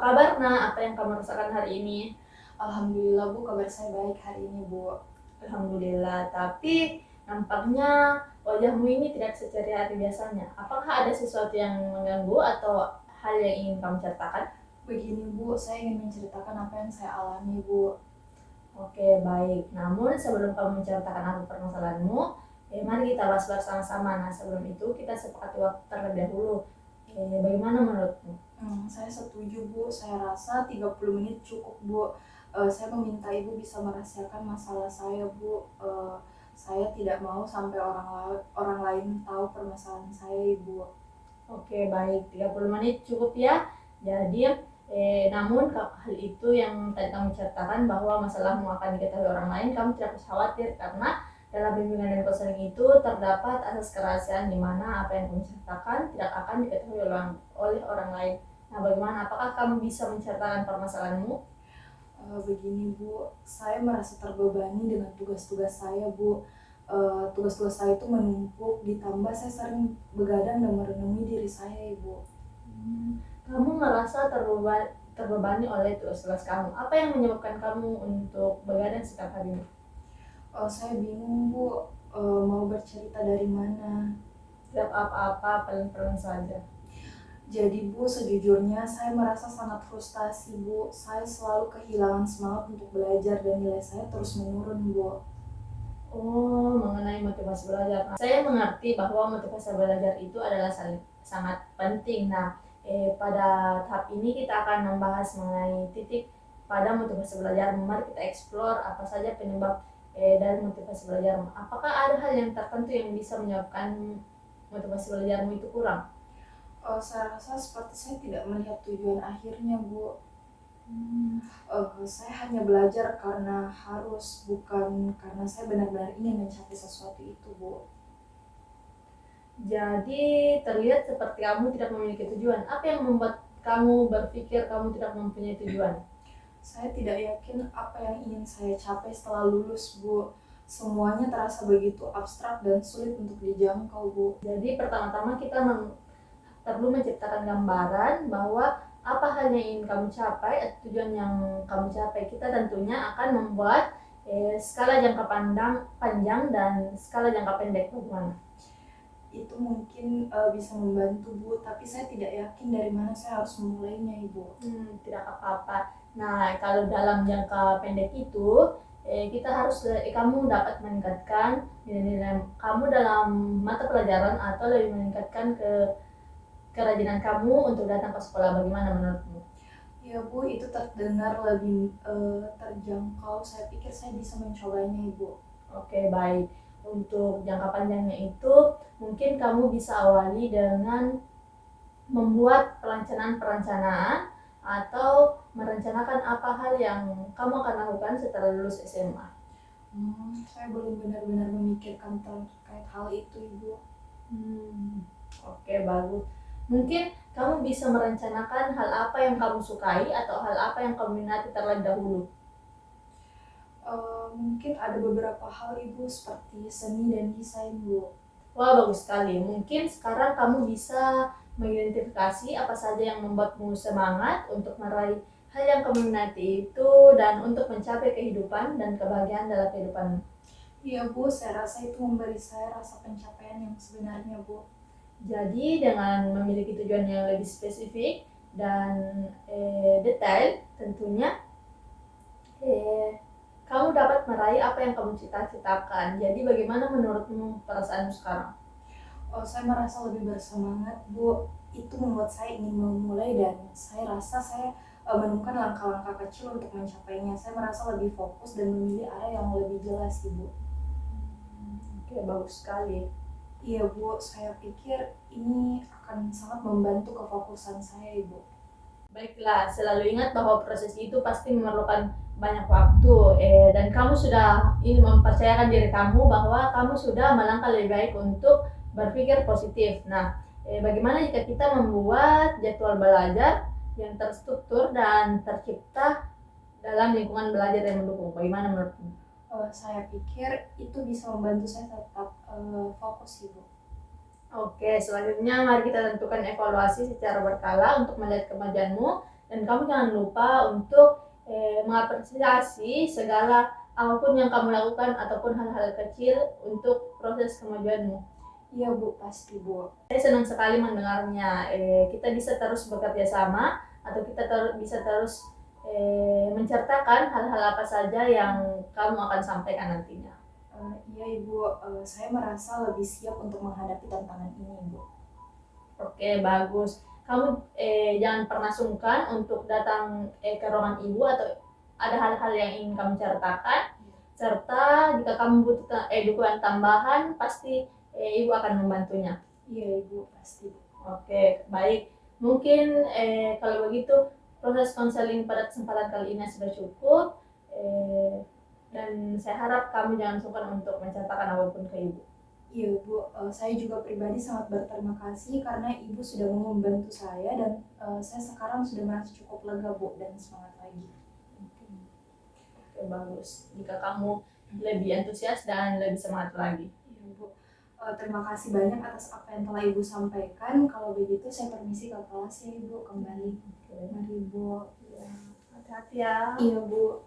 kabar, Nak? Apa yang kamu rasakan hari ini? Alhamdulillah Bu, kabar saya baik hari ini Bu. Alhamdulillah, tapi nampaknya wajahmu ini tidak seceria hari biasanya. Apakah ada sesuatu yang mengganggu atau hal yang ingin kamu ceritakan? Begini Bu, saya ingin menceritakan apa yang saya alami Bu. Oke, baik. Namun sebelum kamu menceritakan apa permasalahanmu, mari kita bahas bersama-sama. Nah, sebelum itu kita sepakati waktu terlebih dahulu. Bagaimana menurutmu? Saya setuju Bu, saya rasa 30 menit cukup Bu. Saya meminta Ibu bisa merahasiakan masalah saya Bu. Saya tidak mau sampai orang lain tahu permasalahan saya Ibu. Oke, baik. 30 menit cukup ya. Jadi, namun hal itu yang tadi kamu ceritakan bahwa masalahmu akan diketahui orang lain, kamu tidak usah khawatir karena dalam bimbingan dan konseling itu terdapat asas kerahasiaan di mana apa yang kamu ceritakan tidak akan diketahui oleh orang lain. Nah, bagaimana? Apakah kamu bisa menceritakan permasalahanmu? Begini Bu, saya merasa terbebani dengan tugas-tugas saya Bu. Tugas-tugas saya itu menumpuk, ditambah saya sering begadang dan merenungi diri saya Ibu. Kamu merasa terbebani oleh tugas-tugas kamu. Apa yang menyebabkan kamu untuk begadang setiap harinya? Saya bingung Bu, mau bercerita dari mana. Tidak apa-apa, pelan-pelan saja. Jadi Bu, sejujurnya saya merasa sangat frustasi Bu. Saya selalu kehilangan semangat untuk belajar dan nilai saya terus menurun Bu. Oh, mengenai motivasi belajar. Nah, saya mengerti bahwa motivasi belajar itu adalah sangat penting. Nah, pada tahap ini kita akan membahas mengenai titik pada motivasi belajar. Mari kita explore apa saja penyebab dari motivasi belajar. Apakah ada hal yang tertentu yang bisa menyebabkan motivasi belajarmu itu kurang? Saya rasa seperti saya tidak melihat tujuan akhirnya Bu. Saya hanya belajar karena harus, bukan karena saya benar-benar ingin mencapai sesuatu itu Bu. Jadi terlihat seperti kamu tidak memiliki tujuan. Apa yang membuat kamu berpikir kamu tidak mempunyai tujuan? Saya tidak yakin apa yang ingin saya capai setelah lulus Bu. Semuanya terasa begitu abstrak dan sulit untuk dijangkau Bu. Jadi pertama-tama kita perlu menciptakan gambaran bahwa apa hal yang ingin kamu capai atau tujuan yang kamu capai. Kita tentunya akan membuat skala jangka panjang dan skala jangka pendek. Bagaimana? Itu mungkin bisa membantu Bu, tapi saya tidak yakin dari mana saya harus memulainya Ibu. Tidak apa-apa. Nah, kalau dalam jangka pendek itu kita harus kamu dapat meningkatkan nilai-nilai kamu dalam mata pelajaran atau lebih meningkatkan kerajinan kamu untuk datang ke sekolah. Bagaimana menurutmu? Ya Bu, itu terdengar lebih terjangkau. Saya pikir saya bisa mencobanya Ibu. Oke, baik. Untuk jangka panjangnya itu mungkin kamu bisa awali dengan membuat perencanaan atau merencanakan apa hal yang kamu akan lakukan setelah lulus SMA. Saya belum benar-benar memikirkan terkait hal itu Ibu. Oke, bagus. Mungkin kamu bisa merencanakan hal apa yang kamu sukai atau hal apa yang kamu minati terlebih dahulu. Mungkin ada beberapa hal Ibu seperti seni dan desain Bu. Wah, bagus sekali. Mungkin sekarang kamu bisa mengidentifikasi apa saja yang membuatmu semangat untuk meraih hal yang kamu minati itu dan untuk mencapai kehidupan dan kebahagiaan dalam kehidupan. Iya Bu, saya rasa itu memberi saya rasa pencapaian yang sebenarnya Bu. Jadi dengan memiliki tujuan yang lebih spesifik dan detail, tentunya kamu dapat meraih apa yang kamu cita-citakan. Jadi bagaimana menurutmu perasaanmu sekarang? Saya merasa lebih bersemangat Bu. Itu membuat saya ingin memulai dan saya rasa saya menemukan langkah-langkah kecil untuk mencapainya. Saya merasa lebih fokus dan memilih arah yang lebih jelas Ibu. Oke, bagus sekali. Iya Bu, saya pikir ini akan sangat membantu kefokusan saya Ibu. Baiklah, selalu ingat bahwa proses itu pasti memerlukan banyak waktu dan kamu sudah ingin mempercayakan diri kamu bahwa kamu sudah melangkah lebih baik untuk berpikir positif. Nah, bagaimana jika kita membuat jadwal belajar yang terstruktur dan tercipta dalam lingkungan belajar yang mendukung? Bagaimana menurutmu? Saya pikir itu bisa membantu saya tetap fokus Ibu. Oke, selanjutnya mari kita tentukan evaluasi secara berkala untuk melihat kemajuanmu Dan kamu jangan lupa untuk mengapresiasi segala apapun yang kamu lakukan ataupun hal-hal kecil untuk proses kemajuanmu. Iya Bu, pasti Bu. Saya senang sekali mendengarnya. Kita bisa terus bekerja sama atau kita bisa terus menceritakan hal-hal apa saja yang kamu akan sampaikan nantinya. Iya Ibu, saya merasa lebih siap untuk menghadapi tantangan ini Ibu. Oke, bagus. Kamu jangan pernah sungkan untuk datang ke ruangan ibu atau ada hal-hal yang ingin kamu ceritakan. Serta jika kamu butuh dukungan tambahan, pasti ibu akan membantunya. Iya Ibu, pasti. Oke, baik. Mungkin kalau begitu proses konseling pada kesempatan kali ini sudah cukup. Dan saya harap kamu jangan sungkan untuk menceritakan apapun ke ibu. Iya Bu, saya juga pribadi sangat berterima kasih karena Ibu sudah mau membantu saya dan saya sekarang sudah merasa cukup lega Bu dan semangat lagi. Oke, bagus. Jika kamu lebih antusias dan lebih semangat lagi. Iya Bu, terima kasih banyak atas apa yang telah Ibu sampaikan. Kalau begitu saya permisi ke kelas ya Ibu kembali. Oke. Mari Bu. Ya, hati-hati ya. Iya Bu.